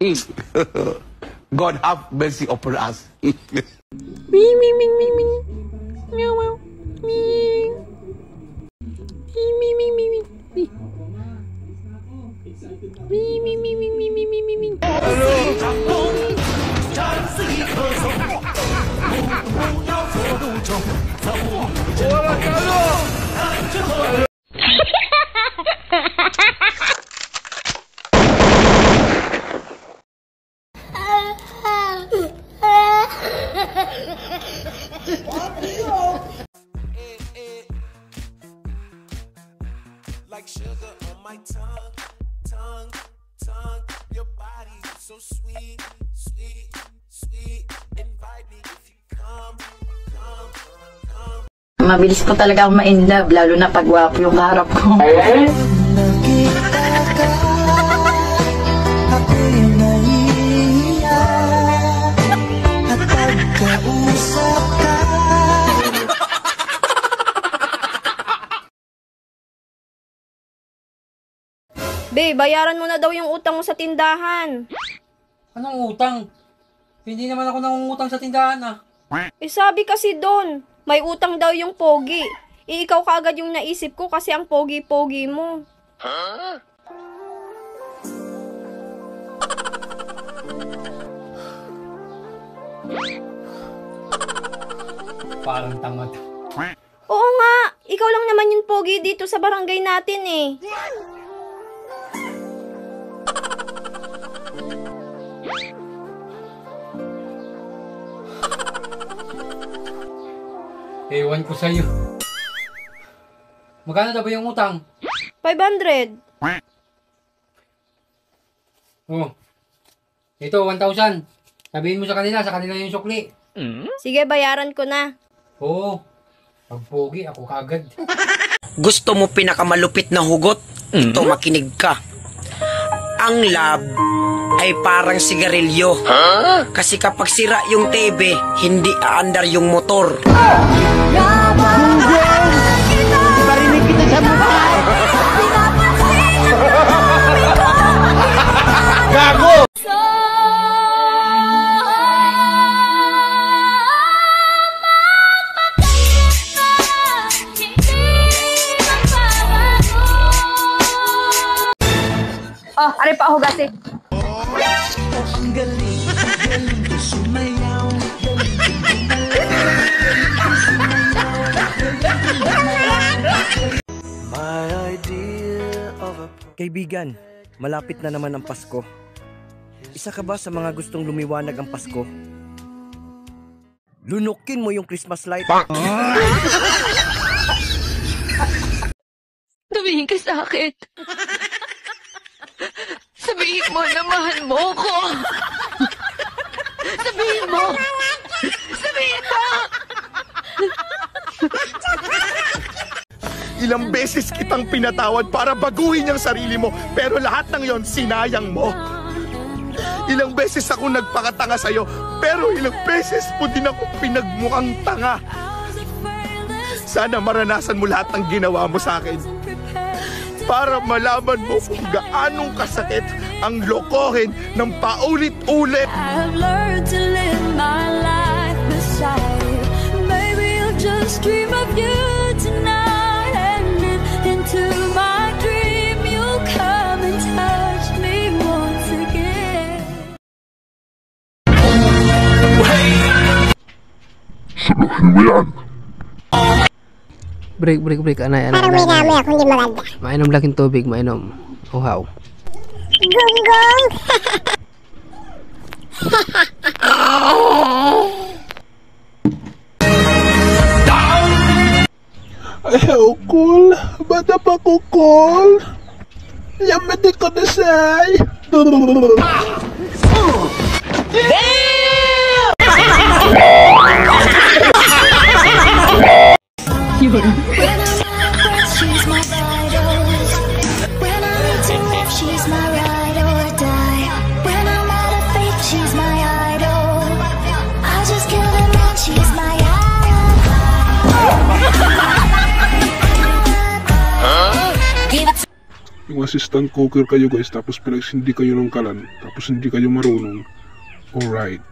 God have mercy upon us. Ming, ming, ming, ming, ming. Meow, meow. Ming. Ming, ming, ming, ming, ming. Ming, ming, ming, ming, ming, ming, ming, ming. Like sugar on my tongue, tongue, tongue. Your body so sweet, sweet, sweet. Invite me if you come, come, come. Mabilis ko talaga ako ma-inlove, lalo na pag wapo yung harap ko. Be, bayaran mo na daw yung utang mo sa tindahan. Anong utang? Hindi naman ako nangungutang sa tindahan ah. Eh sabi kasi doon, may utang daw yung pogi. Ikaw kaagad yung naisip ko kasi ang pogi-pogi mo. Parang tamad. Oo nga, ikaw lang naman yung pogi dito sa barangay natin eh. Ewan ko sa'yo. Magkano daw ba yung utang? 500. Oh. Ito, 1,000. Sabihin mo sa kanila yung sukli. Sige, bayaran ko na. Oo. Pag pogi, ako kagad. Gusto mo pinakamalupit na hugot? Ito, makinig ka. Ang love ay parang sigarilyo. Kasi kapag sira yung TV, hindi aandar yung motor. Parinig kita sa mukha. Gago! Oh, aray pa hugasin. Ang galing, galing ko sumayaw. Kaibigan, malapit na naman ang Pasko. Isa ka ba sa mga gustong lumiwanag ang Pasko? Lunukin mo yung Christmas light. Tumingin ka sa akin. Sabihin mo na mahal mo ako. Sabihin mo. Sabihin mo. Ilang beses kitang pinatawad para baguhin ang sarili mo, pero lahat ng yon sinayang mo. Ilang beses ako nagpakatanga sa'yo, pero ilang beses mo din ako pinagmukhang tanga. Sana maranasan mo lahat ng ginawa mo sa akin, para malaman mo kung gaanong kasakit ang lokohin ng paulit-ulit. I've learned to live my life beside you. Maybe I'll just dream of you tonight and live into my dream. You'll come and touch me once again. Break. Anay. Parang may dami ako hindi maganda. Mainom laking tubig, mainom. Uhaw. Gonggong! Ayaw, cool. Bata pa ko, cool. Yamete ko na say. When I'm out, she's my idol. When I need to live, she's my ride or die. When I'm out of faith, she's my idol. I just kill the man, she's my idol. yung assistant cooker kayo guys, tapos pinagsindi kayo ng kalan, tapos hindi kayo marunong. Alright.